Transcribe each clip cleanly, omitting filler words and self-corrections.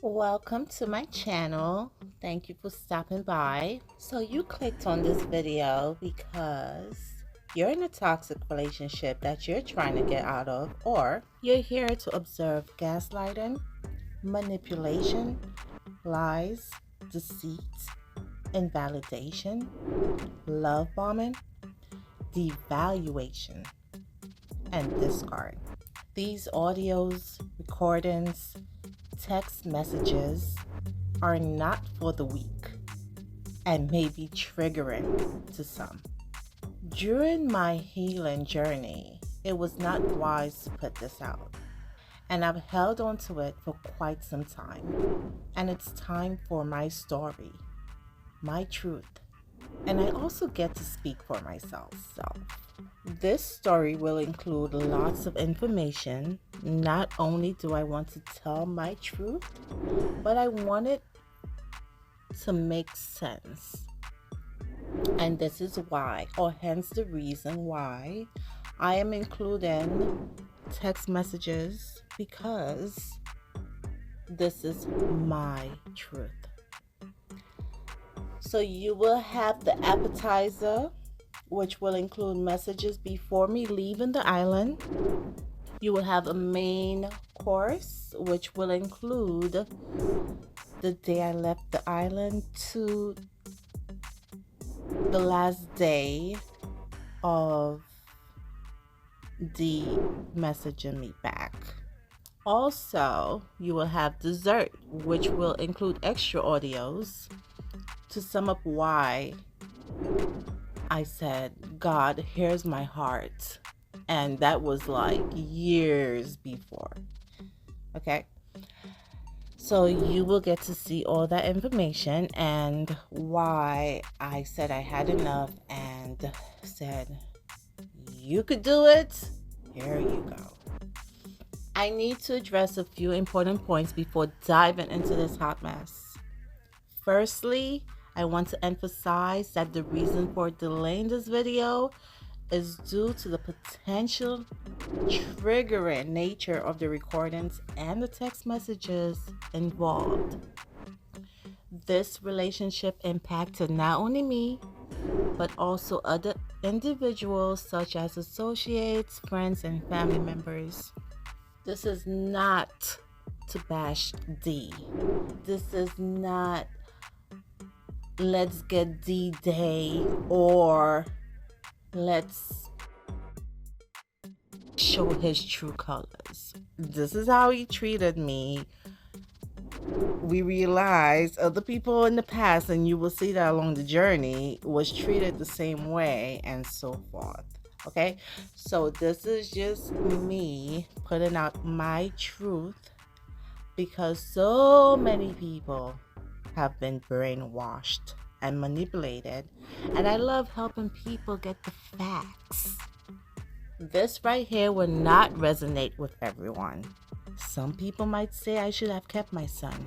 Welcome to my channel. Thank you for stopping by. So you clicked on this video because you're in a toxic relationship that you're trying to get out of, or you're here to observe gaslighting, manipulation, lies, deceit, invalidation, love bombing, devaluation, and discard. These audios, recordings, text messages are not for the weak and may be triggering to some. During my healing journey, it was not wise to put this out, and I've held on to it for quite some time. And it's time for my story, my truth, and I also get to speak for myself. So, this story will include lots of information. Not only do I want to tell my truth, but I want it to make sense. And this is why, or hence the reason why, I am including text messages, because this is my truth. So you will have the appetizer, which will include messages before me leaving the island. You will have a main course, which will include the day I left the island to the last day of the messaging me back. Also, you will have dessert, which will include extra audios to sum up why I said, God, here's my heart. And that was like years before. Okay. So you will get to see all that information and why I said I had enough and said, you could do it. Here you go. I need to address a few important points before diving into this hot mess. Firstly, I want to emphasize that the reason for delaying this video is due to the potential triggering nature of the recordings and the text messages involved. This relationship impacted not only me, but also other individuals such as associates, friends, and family members. This is not to bash D. This is not let's get D Day or let's show his true colors. This is how he treated me. We realized other people in the past, and you will see that along the journey, was treated the same way and so forth. Okay, so this is just me putting out my truth because so many people have been brainwashed and manipulated, and I love helping people get the facts. This right here will not resonate with everyone. Some people might say I should have kept my son,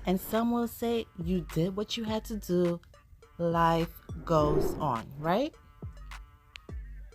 and some will say you did what you had to do. Life goes on, right?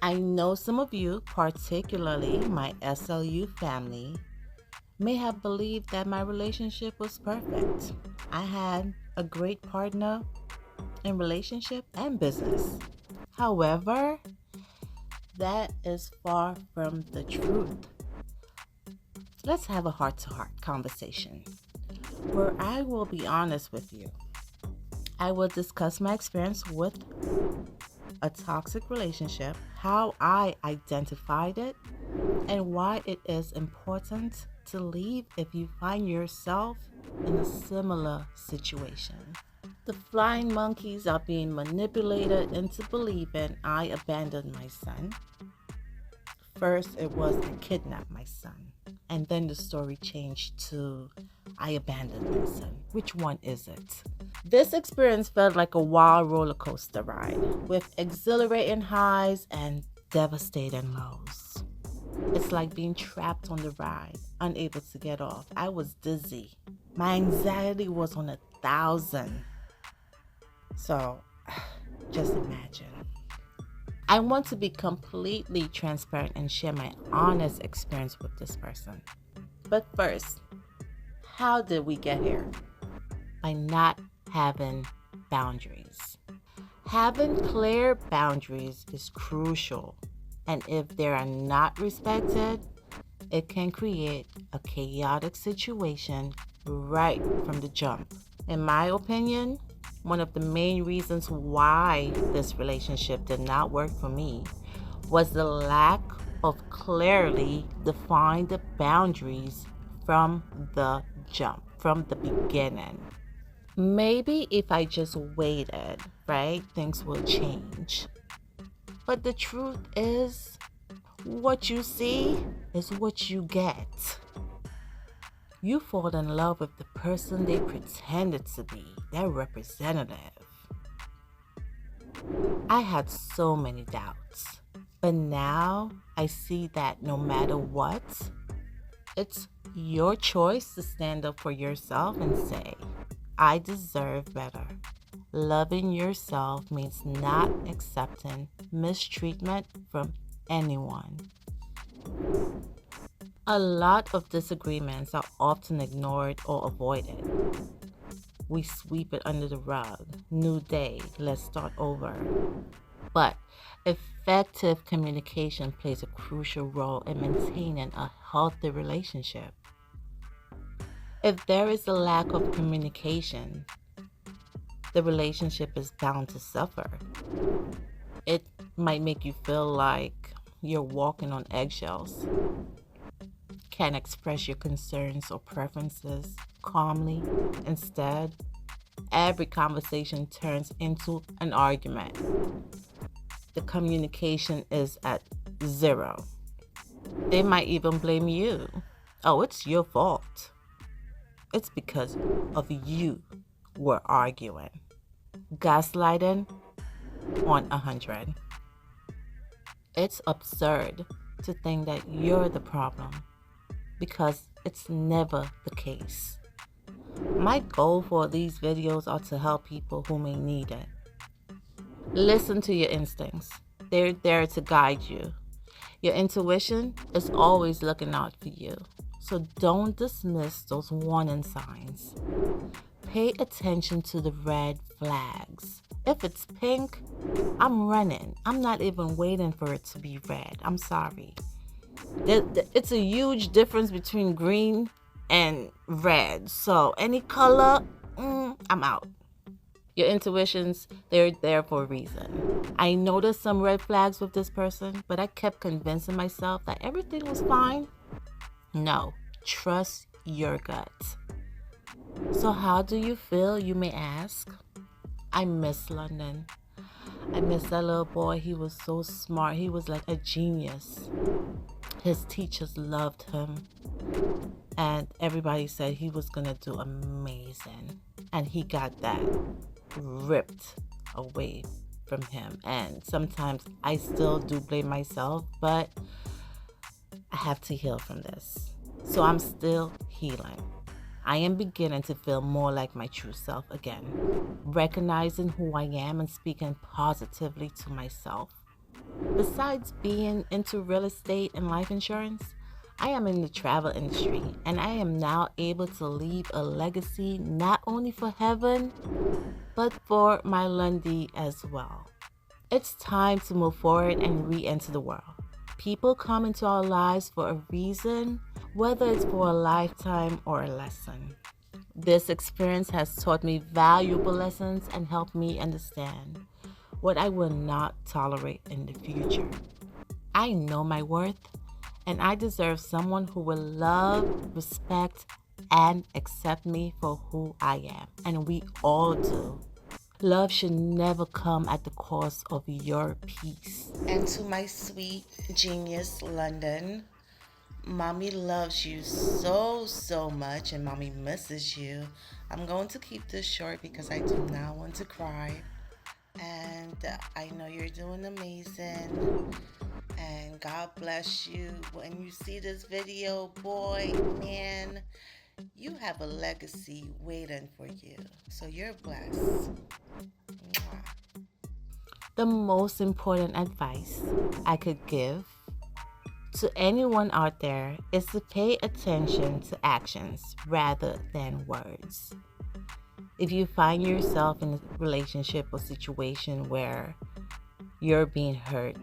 I know some of you, particularly my SLU family, may have believed that my relationship was perfect. I had a great partner in relationship and business. However, that is far from the truth. Let's have a heart-to-heart conversation where I will be honest with you. I will discuss my experience with a toxic relationship, how I identified it, and why it is important to leave if you find yourself in a similar situation. The flying monkeys are being manipulated into believing I abandoned my son. First, it was I kidnapped my son, and then the story changed to I abandoned my son. Which one is it? This experience felt like a wild roller coaster ride with exhilarating highs and devastating lows. It's like being trapped on the ride, unable to get off. I was dizzy. My anxiety was on 1,000. So, just imagine. I want to be completely transparent and share my honest experience with this person. But first, how did we get here? By not having boundaries. Having clear boundaries is crucial, and if they are not respected, it can create a chaotic situation right from the jump. In my opinion, one of the main reasons why this relationship did not work for me was the lack of clearly defined boundaries from the jump, from the beginning. Maybe if I just waited, right, things will change. But the truth is, what you see is what you get. You fall in love with the person they pretended to be, their representative. I had so many doubts, but now I see that no matter what, it's your choice to stand up for yourself and say, I deserve better. Loving yourself means not accepting mistreatment from anyone. A lot of disagreements are often ignored or avoided. We sweep it under the rug. New day, let's start over. But effective communication plays a crucial role in maintaining a healthy relationship. If there is a lack of communication, the relationship is bound to suffer. It might make you feel like you're walking on eggshells. Can't express your concerns or preferences calmly. Instead, every conversation turns into an argument. The communication is at zero. They might even blame you. Oh, it's your fault. It's because of you we're arguing. Gaslighting on 100. It's absurd to think that you're the problem because it's never the case. My goal for these videos are to help people who may need it. Listen to your instincts. They're there to guide you. Your intuition is always looking out for you. So don't dismiss those warning signs. Pay attention to the red flags. If it's pink, I'm running. I'm not even waiting for it to be red. I'm sorry. It's a huge difference between green and red. So any color, I'm out. Your intuitions, they're there for a reason. I noticed some red flags with this person, but I kept convincing myself that everything was fine. No, trust your gut. So how do you feel, you may ask? I miss London. I miss that little boy. He was so smart. He was like a genius. His teachers loved him. And everybody said he was going to do amazing. And he got that ripped away from him. And sometimes I still do blame myself, but I have to heal from this. So I'm still healing. I am beginning to feel more like my true self again, recognizing who I am and speaking positively to myself. Besides being into real estate and life insurance, I am in the travel industry and I am now able to leave a legacy not only for heaven, but for my Lundy as well. It's time to move forward and re-enter the world. People come into our lives for a reason, whether it's for a lifetime or a lesson. This experience has taught me valuable lessons and helped me understand what I will not tolerate in the future. I know my worth, and I deserve someone who will love, respect, and accept me for who I am. And we all do. Love should never come at the cost of your peace. And to my sweet genius, London, Mommy loves you so much, and Mommy misses you. I'm going to keep this short because I do not want to cry. And I know you're doing amazing. And God bless you. When you see this video, boy, man, you have a legacy waiting for you. So you're blessed. Mwah. The most important advice I could give To anyone out there is to pay attention to actions rather than words. If you find yourself in a relationship or situation where you're being hurt,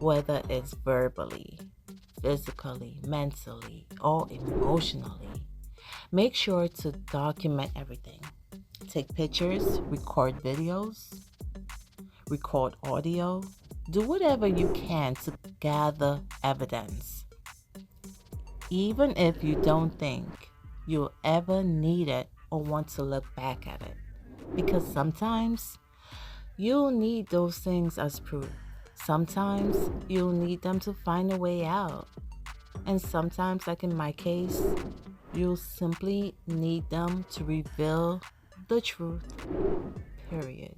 whether it's verbally, physically, mentally, or emotionally, make sure to document everything. Take pictures, record videos, record audio, do whatever you can to gather evidence. Even if you don't think you'll ever need it or want to look back at it. Because sometimes you'll need those things as proof. Sometimes you'll need them to find a way out. And sometimes, like in my case, you'll simply need them to reveal the truth. Period.